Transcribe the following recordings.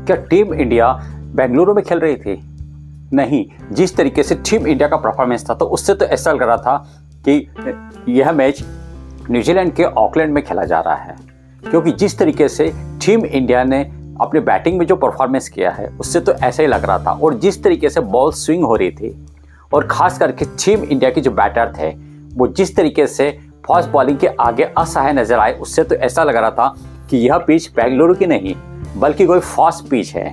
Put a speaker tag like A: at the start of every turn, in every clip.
A: क्या team India Bengaluru में खेल रही थी? नहीं, जिस तरीके से टीम इंडिया का परफॉर्मेंस था तो उससे तो ऐसा लग रहा था कि यह मैच न्यूजीलैंड के ऑकलैंड में खेला जा रहा है, क्योंकि जिस तरीके से टीम इंडिया ने अपने बैटिंग में जो परफॉर्मेंस किया है उससे तो ऐसा ही लग रहा था। और जिस तरीके से बॉल स्विंग हो रही थी और ख़ास करके टीम इंडिया के जो बैटर थे वो जिस तरीके से फास्ट बॉलिंग के आगे असहाय नजर आए, उससे तो ऐसा लग रहा था कि यह पिच बेंगलुरु की नहीं बल्कि कोई फास्ट पिच है।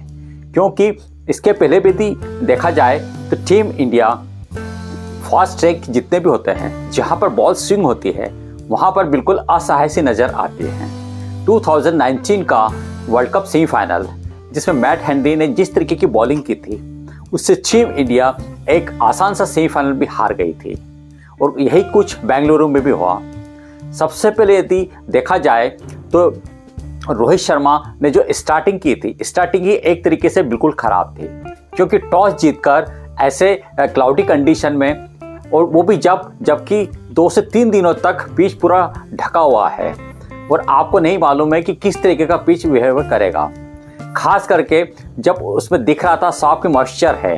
A: क्योंकि इसके पहले भी देखा जाए तो टीम इंडिया फास्ट ट्रैक जितने भी होते हैं जहां पर बॉल स्विंग होती है वहां पर बिल्कुल असहाय सी नज़र आती है। 2019 का वर्ल्ड कप सेमीफाइनल जिसमें मैट हेनरी ने जिस तरीके की बॉलिंग की थी उससे टीम इंडिया एक आसान सा सेमीफाइनल भी हार गई थी, और यही कुछ बेंगलुरु में भी हुआ। सबसे पहले यदि देखा जाए तो रोहित शर्मा ने जो स्टार्टिंग की थी, स्टार्टिंग ही एक तरीके से बिल्कुल ख़राब थी, क्योंकि टॉस जीतकर ऐसे क्लाउडी कंडीशन में, और वो भी जबकि 2 से 3 दिनों तक पिच पूरा ढका हुआ है और आपको नहीं मालूम है कि किस तरीके का पिच बिहेव करेगा। खास करके जब उसमें दिख रहा था साफ की मॉइस्चर है,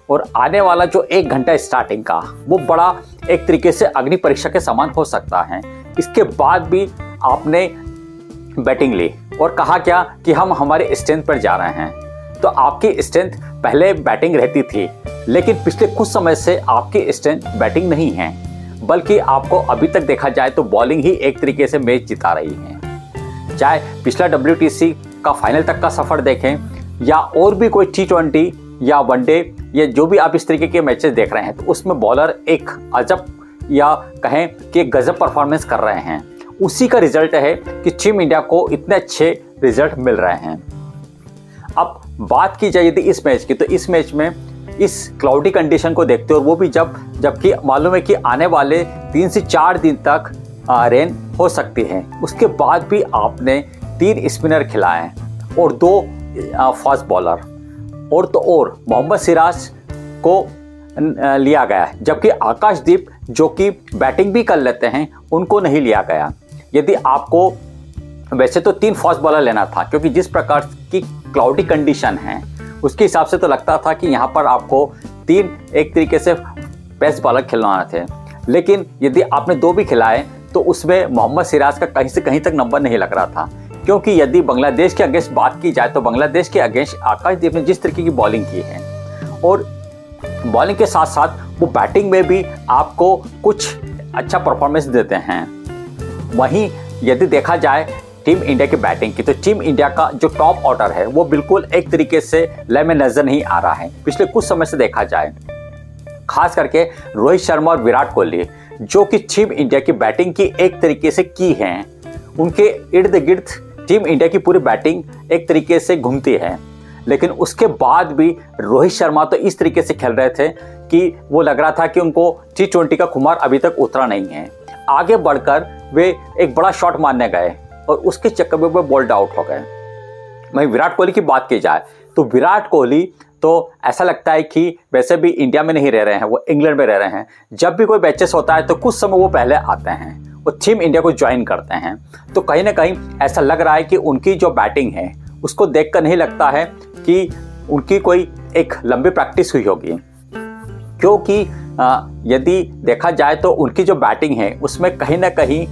A: और आने वाला जो 1 घंटा स्टार्टिंग का वो बड़ा एक तरीके से अग्नि परीक्षा के समान हो सकता है। इसके बाद भी आपने बैटिंग ली और कहा क्या कि हम हमारे स्ट्रेंथ पर जा रहे हैं। तो आपकी स्ट्रेंथ पहले बैटिंग रहती थी, लेकिन पिछले कुछ समय से आपकी स्ट्रेंथ बैटिंग नहीं है, बल्कि आपको अभी तक देखा जाए तो बॉलिंग ही एक तरीके से मैच जिता रही है। चाहे पिछला WTC का फाइनल तक का सफ़र देखें या और भी कोई T20 या वनडे या जो भी आप इस तरीके के मैचेस देख रहे हैं, तो उसमें बॉलर एक अजब या कहें कि गजब परफॉर्मेंस कर रहे हैं। उसी का रिजल्ट है कि टीम इंडिया को इतने अच्छे रिजल्ट मिल रहे हैं। अब बात की जाए यदि इस मैच की, तो इस मैच में इस क्लाउडी कंडीशन को देखते और वो भी जबकि मालूम है कि आने वाले 3 से 4 दिन तक रेन हो सकती है, उसके बाद भी आपने 3 स्पिनर खिलाए और 2 फास्ट बॉलर और मोहम्मद सिराज को लिया गया है, जबकि आकाशदीप जो कि बैटिंग भी कर लेते हैं उनको नहीं लिया गया। यदि आपको वैसे तो 3 फास्ट बॉलर लेना था, क्योंकि जिस प्रकार की क्लाउडी कंडीशन है उसके हिसाब से तो लगता था कि यहाँ पर आपको 3 एक तरीके से पेस बॉलर खिलवाना थे, लेकिन यदि आपने 2 भी खिलाए तो उसमें मोहम्मद सिराज का कहीं से कहीं तक नंबर नहीं लग रहा था। क्योंकि यदि बांग्लादेश के अगेंस्ट बात की जाए तो बांग्लादेश के अगेंस्ट आकाशदीप ने जिस तरीके की बॉलिंग की है और बॉलिंग के साथ साथ वो बैटिंग में भी आपको कुछ अच्छा परफॉर्मेंस देते हैं। वहीं यदि देखा जाए टीम इंडिया की बैटिंग की, तो टीम इंडिया का जो टॉप ऑर्डर है वो बिल्कुल एक तरीके से लय में नजर नहीं आ रहा है। पिछले कुछ समय से देखा जाए, खास करके रोहित शर्मा और विराट कोहली जो कि टीम इंडिया की बैटिंग की एक तरीके से की है, उनके इर्द गिर्द टीम इंडिया की पूरी बैटिंग एक तरीके से घूमती है। लेकिन उसके बाद भी रोहित शर्मा तो इस तरीके से खेल रहे थे कि वो लग रहा था कि उनको T20 का खुमार अभी तक उतरा नहीं है। आगे बढ़कर वे एक बड़ा शॉट मारने गए और उसके चक्कर में वो बॉल्ड आउट हो गए। वहीं विराट कोहली की बात की जाए तो विराट कोहली तो ऐसा लगता है कि वैसे भी इंडिया में नहीं रह रहे हैं, वो इंग्लैंड में रह रहे हैं। जब भी कोई मैचेस होता है तो कुछ समय वो पहले आते हैं, वो टीम इंडिया को ज्वाइन करते हैं। तो कहीं ना कहीं ऐसा लग रहा है कि उनकी जो बैटिंग है उसको देखकर नहीं लगता है कि उनकी कोई एक लंबी प्रैक्टिस हुई होगी, क्योंकि यदि देखा जाए तो उनकी जो बैटिंग है उसमें कहीं ना कहीं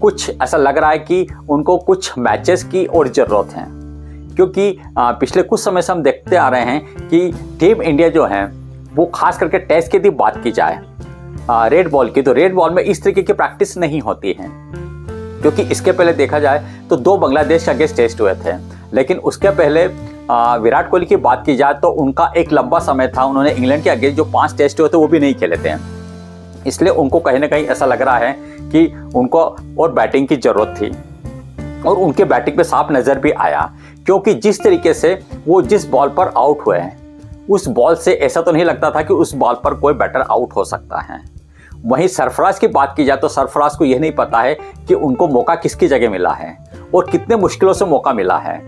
A: कुछ ऐसा लग रहा है कि उनको कुछ मैचेस की और ज़रूरत है। क्योंकि पिछले कुछ समय से हम देखते आ रहे हैं कि टीम इंडिया जो है वो खास करके टेस्ट की यदि बात की जाए रेड बॉल की, तो रेड बॉल में इस तरीके की प्रैक्टिस नहीं होती है। क्योंकि इसके पहले देखा जाए तो 2 बांग्लादेश के अगेंस्ट टेस्ट हुए थे, लेकिन उसके पहले विराट कोहली की बात की जाए तो उनका एक लंबा समय था, उन्होंने इंग्लैंड के अगेंस्ट जो 5 टेस्ट हुए थे वो भी नहीं खेले थे। इसलिए उनको कहीं ना कहीं ऐसा लग रहा है कि उनको और बैटिंग की ज़रूरत थी, और उनके बैटिंग पे साफ नज़र भी आया। क्योंकि जिस तरीके से वो जिस बॉल पर आउट हुए हैं उस बॉल से ऐसा तो नहीं लगता था कि उस बॉल पर कोई बैटर आउट हो सकता है। वहीं सरफराज की बात की जाए तो सरफराज को यह नहीं पता है कि उनको मौका किसकी जगह मिला है और कितने मुश्किलों से मौका मिला है।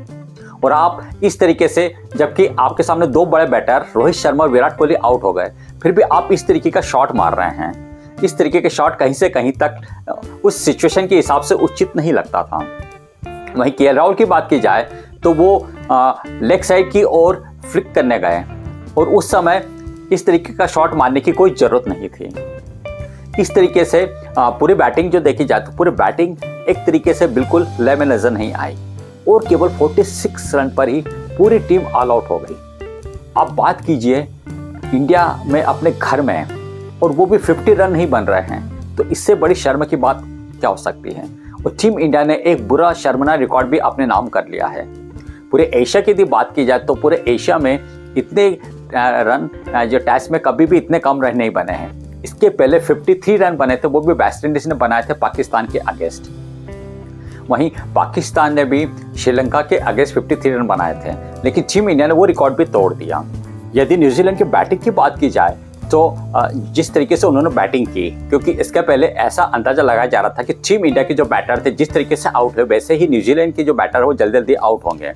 A: और आप इस तरीके से, जबकि आपके सामने 2 बड़े बैटर रोहित शर्मा और विराट कोहली आउट हो गए, फिर भी आप इस तरीके का शॉट मार रहे हैं। इस तरीके के शॉट कहीं से कहीं तक उस सिचुएशन के हिसाब से उचित नहीं लगता था। वहीं KL राहुल की बात की जाए तो वो लेग साइड की ओर फ्लिक करने गए और उस समय इस तरीके का शॉट मारने की कोई ज़रूरत नहीं थी। इस तरीके से पूरी बैटिंग जो देखी जाए तो पूरी बैटिंग एक तरीके से बिल्कुल लय में नजर नहीं आई और केवल 46 रन पर ही पूरी टीम ऑल आउट हो गई। अब बात कीजिए इंडिया में अपने घर में, और वो भी 50 रन नहीं बन रहे हैं, तो इससे बड़ी शर्म की बात क्या हो सकती है। और टीम इंडिया ने एक बुरा शर्मनाक रिकॉर्ड भी अपने नाम कर लिया है। पूरे एशिया की यदि बात की जाए तो पूरे एशिया में इतने रन जो टेस्ट में कभी भी इतने कम रन नहीं बने हैं। इसके पहले 53 रन बने थे, वो भी वेस्ट इंडीज ने बनाए थे पाकिस्तान के अगेंस्ट। वहीं पाकिस्तान ने भी श्रीलंका के अगेंस्ट 53 रन बनाए थे, लेकिन टीम इंडिया ने वो रिकॉर्ड भी तोड़ दिया। यदि न्यूजीलैंड की बैटिंग की बात की जाए तो जिस तरीके से उन्होंने बैटिंग की, क्योंकि इसके पहले ऐसा अंदाजा लगाया जा रहा था कि टीम इंडिया के जो बैटर थे जिस तरीके से आउट हुए वैसे ही न्यूजीलैंड के जो बैटर वो जल्दी जल्दी आउट होंगे,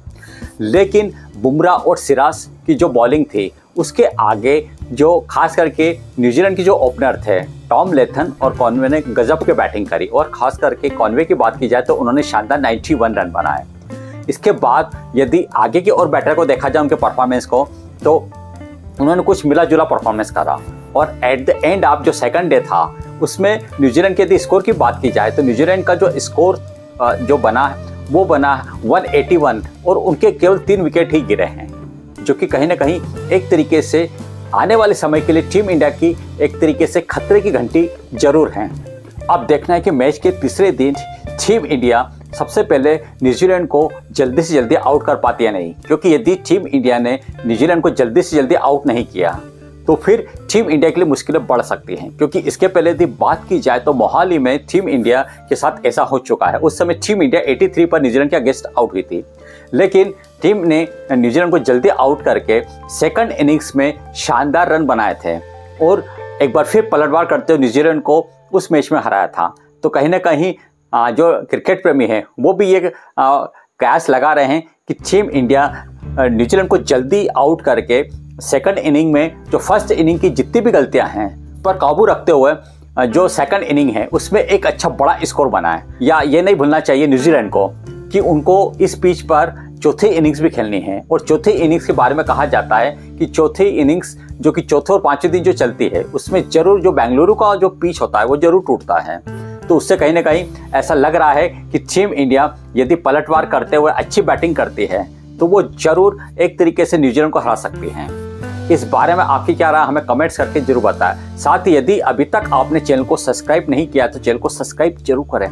A: लेकिन बुमराह और सिराज की जो बॉलिंग थी उसके आगे जो खास करके न्यूजीलैंड की जो ओपनर थे टॉम लेथन और कॉनवे ने गजब के बैटिंग करी। और खास करके कॉनवे की बात की जाए तो उन्होंने शानदार 91 रन बनाए। इसके बाद यदि आगे के और बैटर को देखा जाए उनके परफॉर्मेंस को, तो उन्होंने कुछ मिला जुला परफॉर्मेंस करा और एट द एंड आप जो सेकंड डे था उसमें न्यूजीलैंड के यदि स्कोर की बात की जाए तो न्यूजीलैंड का जो स्कोर जो बना वो बना 181 और उनके केवल 3 विकेट ही गिरे हैं, जो कि कहीं ना कहीं एक तरीके से आने वाले समय के लिए टीम इंडिया की एक तरीके से खतरे की घंटी जरूर है। अब देखना है कि मैच के तीसरे दिन टीम इंडिया सबसे पहले न्यूजीलैंड को जल्दी से जल्दी आउट कर पाती है नहीं, क्योंकि यदि टीम इंडिया ने न्यूजीलैंड को जल्दी से जल्दी आउट नहीं किया तो फिर टीम इंडिया के लिए मुश्किलें बढ़ सकती हैं। क्योंकि इसके पहले यदि बात की जाए तो मोहाली में टीम इंडिया के साथ ऐसा हो चुका है। उस समय टीम इंडिया 83 पर न्यूजीलैंड के अगेंस्ट आउट हुई थी, लेकिन टीम ने न्यूजीलैंड को जल्दी आउट करके सेकंड इनिंग्स में शानदार रन बनाए थे और एक बार फिर पलटवार करते हुए न्यूजीलैंड को उस मैच में हराया था। तो कहीं ना कहीं जो क्रिकेट प्रेमी है वो भी ये कयास लगा रहे हैं कि टीम इंडिया न्यूजीलैंड को जल्दी आउट करके सेकंड इनिंग में जो फर्स्ट इनिंग की जितनी भी गलतियां हैं पर काबू रखते हुए जो सेकंड इनिंग है उसमें एक अच्छा बड़ा स्कोर बनाए। या ये नहीं भूलना चाहिए न्यूजीलैंड को कि उनको इस पिच पर चौथी इनिंग्स भी खेलनी है, और चौथी इनिंग्स के बारे में कहा जाता है कि चौथी इनिंग्स जो कि चौथे और पांचवें दिन जो चलती है उसमें जरूर जो बेंगलुरु का जो पिच होता है वो जरूर टूटता है। तो उससे कहीं ना कहीं ऐसा लग रहा है कि टीम इंडिया यदि पलटवार करते हुए अच्छी बैटिंग करती है तो वो जरूर एक तरीके से न्यूजीलैंड को हरा सकती हैं। इस बारे में आपकी क्या राय हमें कमेंट्स करके जरूर बताएं। साथ ही यदि अभी तक आपने चैनल को सब्सक्राइब नहीं किया तो चैनल को सब्सक्राइब जरूर करें।